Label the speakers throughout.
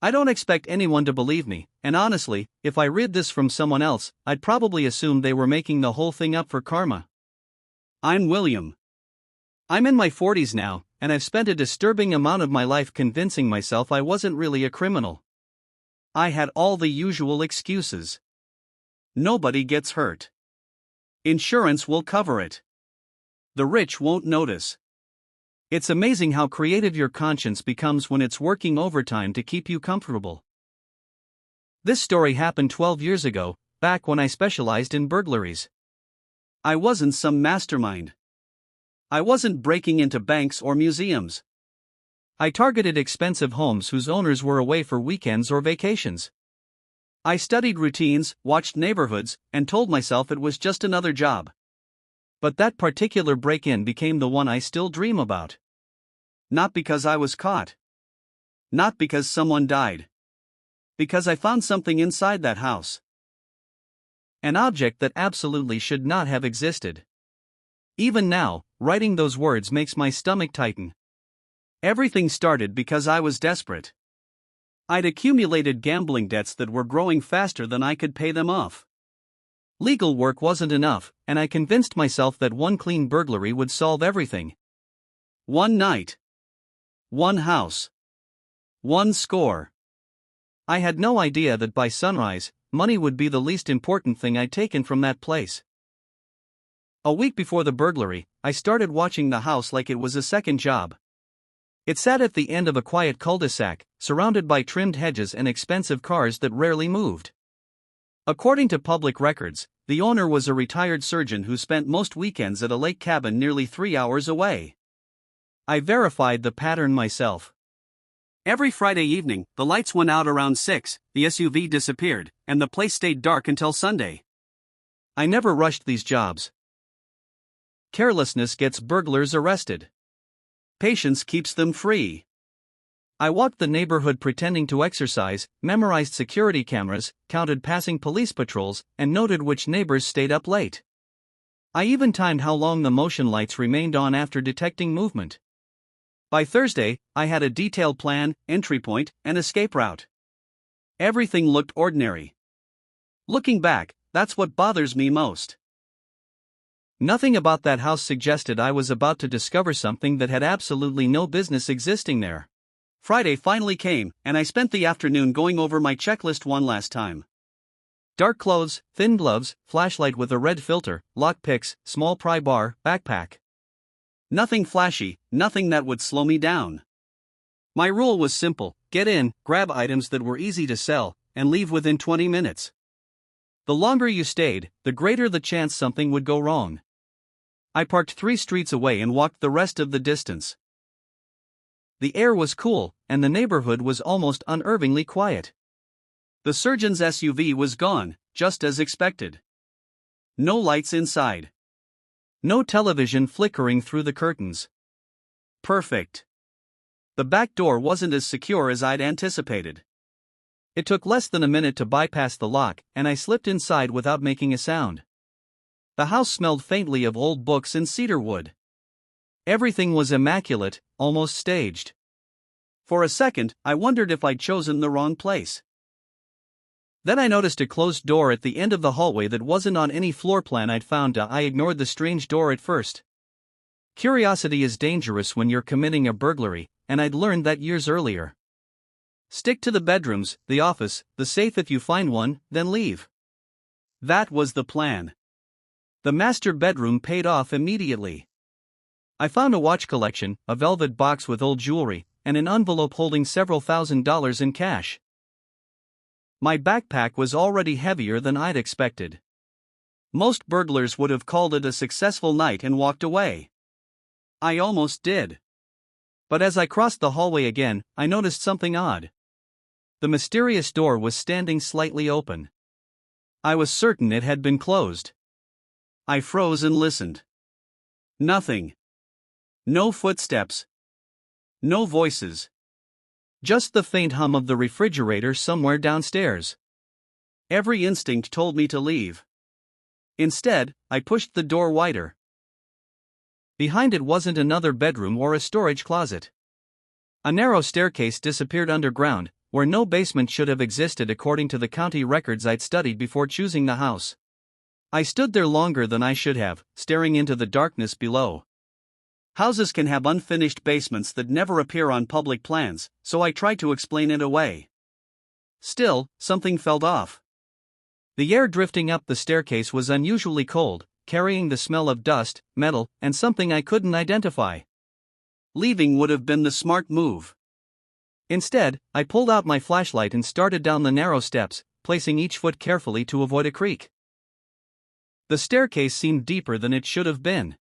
Speaker 1: I don't expect anyone to believe me, and honestly, if I read this from someone else, I'd probably assume they were making the whole thing up for karma. I'm William. I'm in my 40s now, and I've spent a disturbing amount of my life convincing myself I wasn't really a criminal. I had all the usual excuses. Nobody gets hurt. Insurance will cover it. The rich won't notice. It's amazing how creative your conscience becomes when it's working overtime to keep you comfortable. This story happened 12 years ago, back when I specialized in burglaries. I wasn't some mastermind. I wasn't breaking into banks or museums. I targeted expensive homes whose owners were away for weekends or vacations. I studied routines, watched neighborhoods, and told myself it was just another job. But that particular break-in became the one I still dream about. Not because I was caught. Not because someone died. Because I found something inside that house. An object that absolutely should not have existed. Even now, writing those words makes my stomach tighten. Everything started because I was desperate. I'd accumulated gambling debts that were growing faster than I could pay them off. Legal work wasn't enough, and I convinced myself that one clean burglary would solve everything. One night. One house. One score. I had no idea that by sunrise, money would be the least important thing I'd taken from that place. A week before the burglary, I started watching the house like it was a second job. It sat at the end of a quiet cul-de-sac, surrounded by trimmed hedges and expensive cars that rarely moved. According to public records, the owner was a retired surgeon who spent most weekends at a lake cabin nearly 3 hours away. I verified the pattern myself. Every Friday evening, the lights went out around 6, the SUV disappeared, and the place stayed dark until Sunday. I never rushed these jobs. Carelessness gets burglars arrested. Patience keeps them free. I walked the neighborhood pretending to exercise, memorized security cameras, counted passing police patrols, and noted which neighbors stayed up late. I even timed how long the motion lights remained on after detecting movement. By Thursday, I had a detailed plan, entry point, and escape route. Everything looked ordinary. Looking back, that's what bothers me most. Nothing about that house suggested I was about to discover something that had absolutely no business existing there. Friday finally came, and I spent the afternoon going over my checklist one last time. Dark clothes, thin gloves, flashlight with a red filter, lock picks, small pry bar, backpack. Nothing flashy, nothing that would slow me down. My rule was simple: get in, grab items that were easy to sell, and leave within 20 minutes. The longer you stayed, the greater the chance something would go wrong. I parked 3 streets away and walked the rest of the distance. The air was cool, and the neighborhood was almost unnervingly quiet. The surgeon's SUV was gone, just as expected. No lights inside. No television flickering through the curtains. Perfect. The back door wasn't as secure as I'd anticipated. It took less than a minute to bypass the lock, and I slipped inside without making a sound. The house smelled faintly of old books and cedar wood. Everything was immaculate, almost staged. For a second, I wondered if I'd chosen the wrong place. Then I noticed a closed door at the end of the hallway that wasn't on any floor plan I'd found. I ignored the strange door at first. Curiosity is dangerous when you're committing a burglary, and I'd learned that years earlier. Stick to the bedrooms, the office, the safe if you find one, then leave. That was the plan. The master bedroom paid off immediately. I found a watch collection, a velvet box with old jewelry, and an envelope holding several $1,000s in cash. My backpack was already heavier than I'd expected. Most burglars would have called it a successful night and walked away. I almost did. But as I crossed the hallway again, I noticed something odd. The mysterious door was standing slightly open. I was certain it had been closed. I froze and listened. Nothing. No footsteps. No voices. Just the faint hum of the refrigerator somewhere downstairs. Every instinct told me to leave. Instead, I pushed the door wider. Behind it wasn't another bedroom or a storage closet. A narrow staircase disappeared underground, where no basement should have existed according to the county records I'd studied before choosing the house. I stood there longer than I should have, staring into the darkness below. Houses can have unfinished basements that never appear on public plans, so I tried to explain it away. Still, something felt off. The air drifting up the staircase was unusually cold, carrying the smell of dust, metal, and something I couldn't identify. Leaving would have been the smart move. Instead, I pulled out my flashlight and started down the narrow steps, placing each foot carefully to avoid a creak. The staircase seemed deeper than it should have been.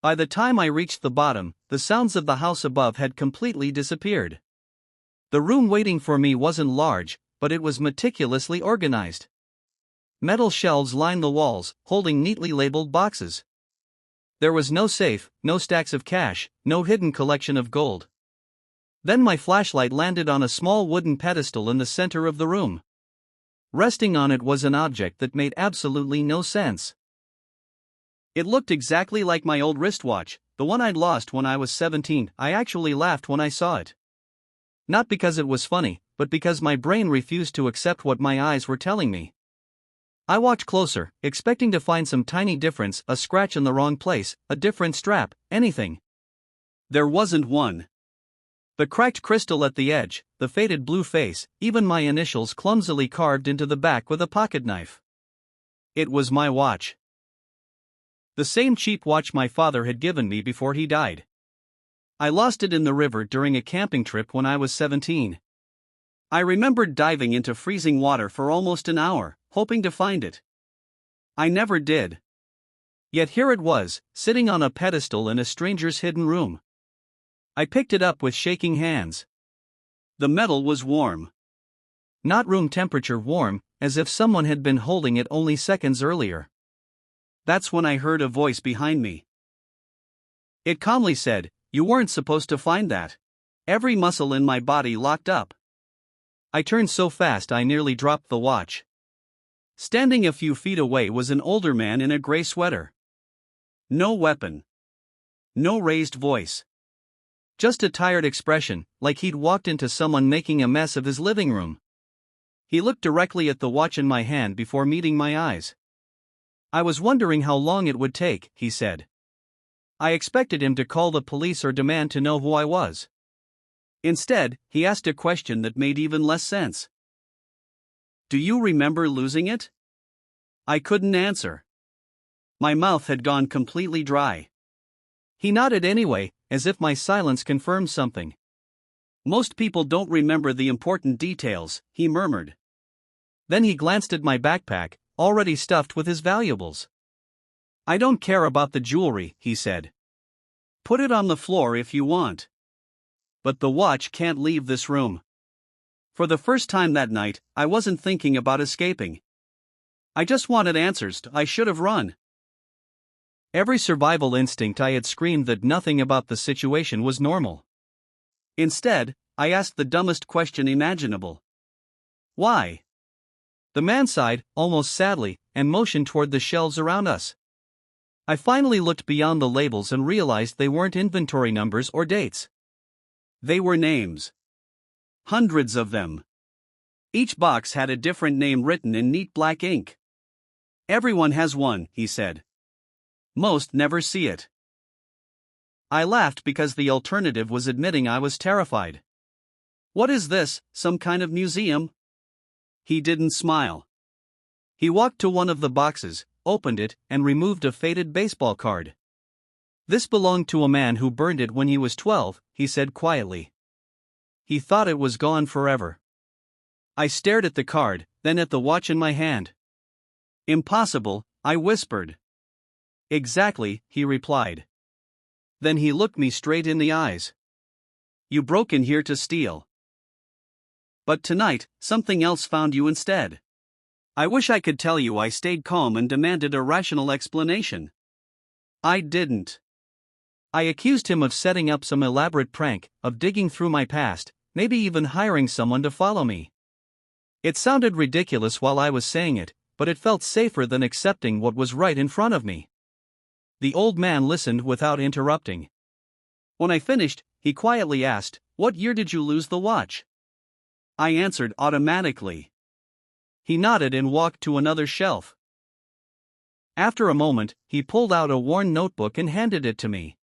Speaker 1: By the time I reached the bottom, the sounds of the house above had completely disappeared. The room waiting for me wasn't large, but it was meticulously organized. Metal shelves lined the walls, holding neatly labeled boxes. There was no safe, no stacks of cash, no hidden collection of gold. Then my flashlight landed on a small wooden pedestal in the center of the room. Resting on it was an object that made absolutely no sense. It looked exactly like my old wristwatch, the one I'd lost when I was 17. I actually laughed when I saw it. Not because it was funny, but because my brain refused to accept what my eyes were telling me. I walked closer, expecting to find some tiny difference, a scratch in the wrong place, a different strap, anything. There wasn't one. The cracked crystal at the edge, the faded blue face, even my initials clumsily carved into the back with a pocket knife. It was my watch. The same cheap watch my father had given me before he died. I lost it in the river during a camping trip when I was 17. I remembered diving into freezing water for almost an hour, hoping to find it. I never did. Yet here it was, sitting on a pedestal in a stranger's hidden room. I picked it up with shaking hands. The metal was warm. Not room temperature warm, as if someone had been holding it only seconds earlier. That's when I heard a voice behind me. It calmly said, "You weren't supposed to find that." Every muscle in my body locked up. I turned so fast I nearly dropped the watch. Standing a few feet away was an older man in a gray sweater. No weapon. No raised voice. Just a tired expression, like he'd walked into someone making a mess of his living room. He looked directly at the watch in my hand before meeting my eyes. "I was wondering how long it would take," he said. I expected him to call the police or demand to know who I was. Instead, he asked a question that made even less sense. "Do you remember losing it?" I couldn't answer. My mouth had gone completely dry. He nodded anyway, as if my silence confirmed something. "Most people don't remember the important details," he murmured. Then he glanced at my backpack, already stuffed with his valuables. "I don't care about the jewelry," he said. "Put it on the floor if you want. But the watch can't leave this room." For the first time that night, I wasn't thinking about escaping. I just wanted answers. I should have run. Every survival instinct I had screamed that nothing about the situation was normal. Instead, I asked the dumbest question imaginable. "Why?" The man sighed, almost sadly, and motioned toward the shelves around us. I finally looked beyond the labels and realized they weren't inventory numbers or dates. They were names. Hundreds of them. Each box had a different name written in neat black ink. "Everyone has one," he said. "Most never see it." I laughed because the alternative was admitting I was terrified. "What is this, some kind of museum?" He didn't smile. He walked to one of the boxes, opened it, and removed a faded baseball card. "This belonged to a man who burned it when he was 12, he said quietly. "He thought it was gone forever." I stared at the card, then at the watch in my hand. "Impossible," I whispered. "Exactly," he replied. Then he looked me straight in the eyes. "You broke in here to steal. But tonight, something else found you instead." I wish I could tell you I stayed calm and demanded a rational explanation. I didn't. I accused him of setting up some elaborate prank, of digging through my past, maybe even hiring someone to follow me. It sounded ridiculous while I was saying it, but it felt safer than accepting what was right in front of me. The old man listened without interrupting. When I finished, he quietly asked, "What year did you lose the watch?" I answered automatically. He nodded and walked to another shelf. After a moment, he pulled out a worn notebook and handed it to me.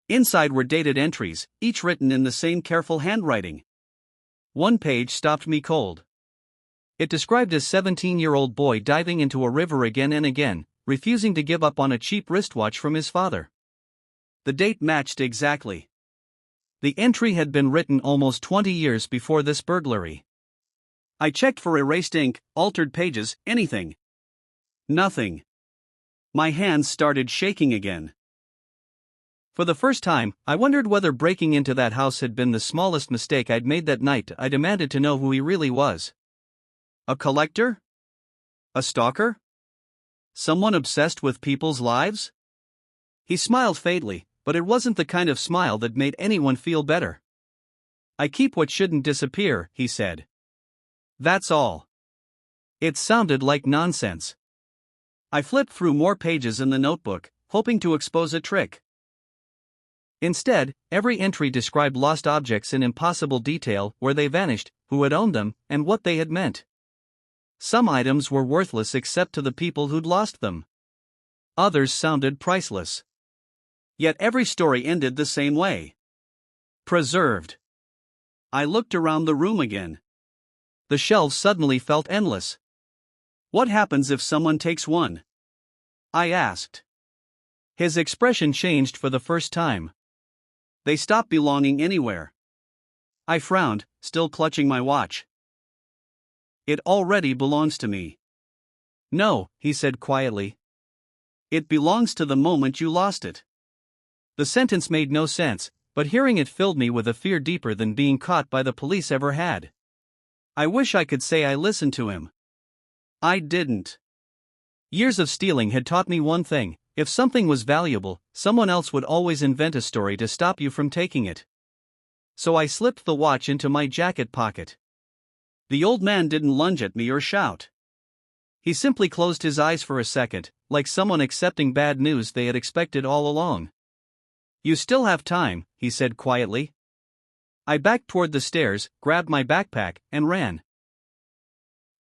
Speaker 1: Inside were dated entries, each written in the same careful handwriting. One page stopped me cold. It described a 17-year-old boy diving into a river again and again, refusing to give up on a cheap wristwatch from his father. The date matched exactly. The entry had been written almost 20 years before this burglary. I checked for erased ink, altered pages, anything. Nothing. My hands started shaking again. For the first time, I wondered whether breaking into that house had been the smallest mistake I'd made that night. I demanded to know who he really was. A collector? A stalker? Someone obsessed with people's lives? He smiled faintly, but it wasn't the kind of smile that made anyone feel better. I keep what shouldn't disappear, he said. That's all. It sounded like nonsense. I flipped through more pages in the notebook, hoping to expose a trick. Instead, every entry described lost objects in impossible detail, where they vanished, who had owned them, and what they had meant. Some items were worthless except to the people who'd lost them. Others sounded priceless. Yet every story ended the same way. Preserved. I looked around the room again. The shelves suddenly felt endless. What happens if someone takes one? I asked. His expression changed for the first time. They stopped belonging anywhere. I frowned, still clutching my watch. It already belongs to me. No, he said quietly. It belongs to the moment you lost it. The sentence made no sense, but hearing it filled me with a fear deeper than being caught by the police ever had. I wish I could say I listened to him. I didn't. Years of stealing had taught me one thing: if something was valuable, someone else would always invent a story to stop you from taking it. So I slipped the watch into my jacket pocket. The old man didn't lunge at me or shout. He simply closed his eyes for a second, like someone accepting bad news they had expected all along. You still have time, he said quietly. I backed toward the stairs, grabbed my backpack, and ran.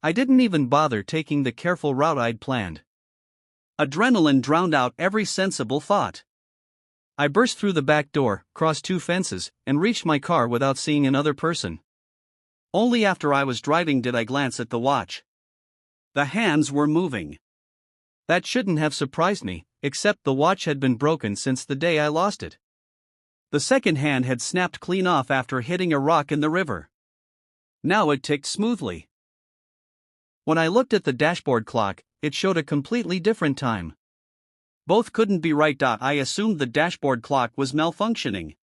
Speaker 1: I didn't even bother taking the careful route I'd planned. Adrenaline drowned out every sensible thought. I burst through the back door, crossed 2 fences, and reached my car without seeing another person. Only after I was driving did I glance at the watch. The hands were moving. That shouldn't have surprised me, except the watch had been broken since the day I lost it. The second hand had snapped clean off after hitting a rock in the river. Now it ticked smoothly. When I looked at the dashboard clock, it showed a completely different time. Both couldn't be right. I assumed the dashboard clock was malfunctioning.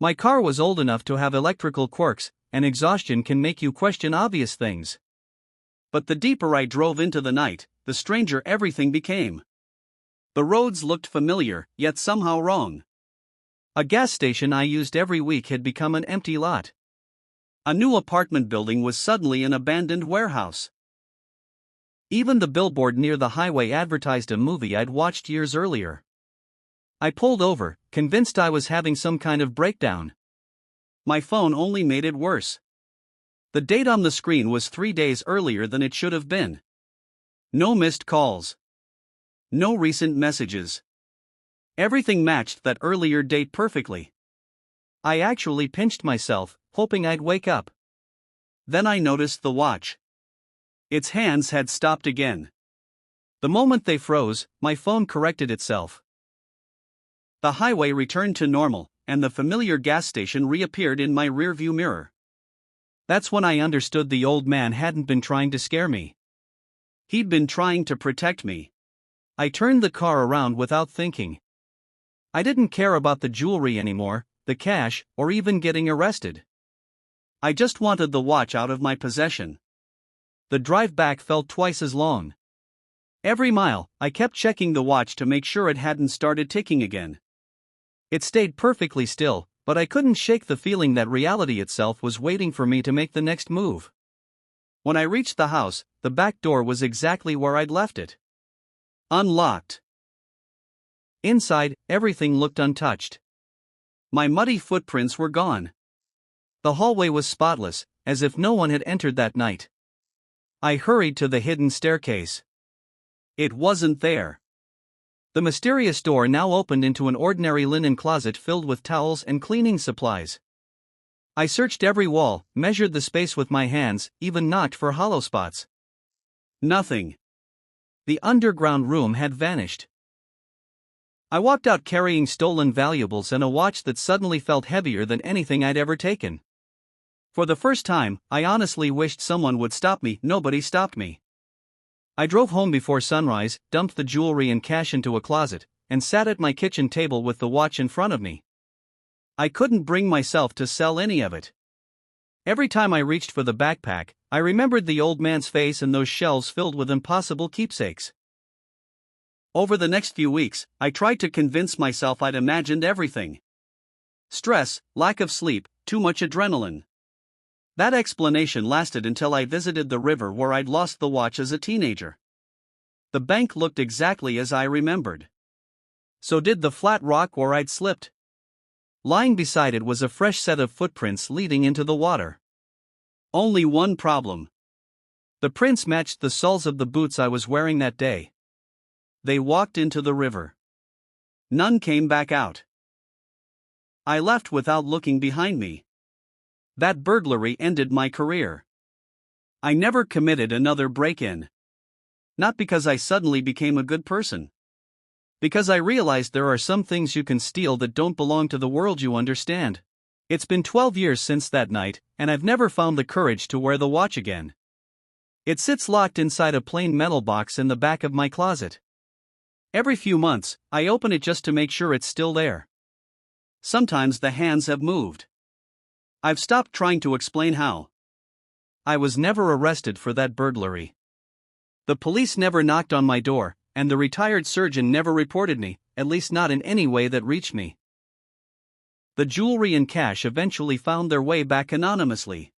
Speaker 1: My car was old enough to have electrical quirks, and exhaustion can make you question obvious things. But the deeper I drove into the night, the stranger everything became. The roads looked familiar, yet somehow wrong. A gas station I used every week had become an empty lot. A new apartment building was suddenly an abandoned warehouse. Even the billboard near the highway advertised a movie I'd watched years earlier. I pulled over, convinced I was having some kind of breakdown. My phone only made it worse. The date on the screen was 3 days earlier than it should have been. No missed calls. No recent messages. Everything matched that earlier date perfectly. I actually pinched myself, hoping I'd wake up. Then I noticed the watch. Its hands had stopped again. The moment they froze, my phone corrected itself. The highway returned to normal, and the familiar gas station reappeared in my rearview mirror. That's when I understood the old man hadn't been trying to scare me. He'd been trying to protect me. I turned the car around without thinking. I didn't care about the jewelry anymore, the cash, or even getting arrested. I just wanted the watch out of my possession. The drive back felt twice as long. Every mile, I kept checking the watch to make sure it hadn't started ticking again. It stayed perfectly still, but I couldn't shake the feeling that reality itself was waiting for me to make the next move. When I reached the house, the back door was exactly where I'd left it. Unlocked. Inside, everything looked untouched. My muddy footprints were gone. The hallway was spotless, as if no one had entered that night. I hurried to the hidden staircase. It wasn't there. The mysterious door now opened into an ordinary linen closet filled with towels and cleaning supplies. I searched every wall, measured the space with my hands, even knocked for hollow spots. Nothing. The underground room had vanished. I walked out carrying stolen valuables and a watch that suddenly felt heavier than anything I'd ever taken. For the first time, I honestly wished someone would stop me. Nobody stopped me. I drove home before sunrise, dumped the jewelry and cash into a closet, and sat at my kitchen table with the watch in front of me. I couldn't bring myself to sell any of it. Every time I reached for the backpack, I remembered the old man's face and those shelves filled with impossible keepsakes. Over the next few weeks, I tried to convince myself I'd imagined everything. Stress, lack of sleep, too much adrenaline. That explanation lasted until I visited the river where I'd lost the watch as a teenager. The bank looked exactly as I remembered. So did the flat rock where I'd slipped. Lying beside it was a fresh set of footprints leading into the water. Only one problem. The prints matched the soles of the boots I was wearing that day. They walked into the river. None came back out. I left without looking behind me. That burglary ended my career. I never committed another break-in. Not because I suddenly became a good person. Because I realized there are some things you can steal that don't belong to the world you understand. It's been 12 years since that night, and I've never found the courage to wear the watch again. It sits locked inside a plain metal box in the back of my closet. Every few months, I open it just to make sure it's still there. Sometimes the hands have moved. I've stopped trying to explain how. I was never arrested for that burglary. The police never knocked on my door, and the retired surgeon never reported me, at least not in any way that reached me. The jewelry and cash eventually found their way back anonymously.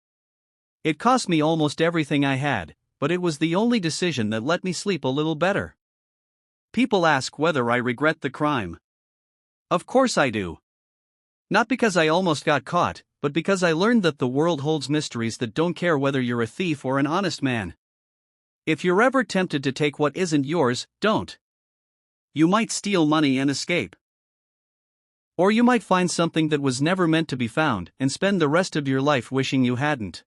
Speaker 1: It cost me almost everything I had, but it was the only decision that let me sleep a little better. People ask whether I regret the crime. Of course I do. Not because I almost got caught, but because I learned that the world holds mysteries that don't care whether you're a thief or an honest man. If you're ever tempted to take what isn't yours, don't. You might steal money and escape. Or you might find something that was never meant to be found and spend the rest of your life wishing you hadn't.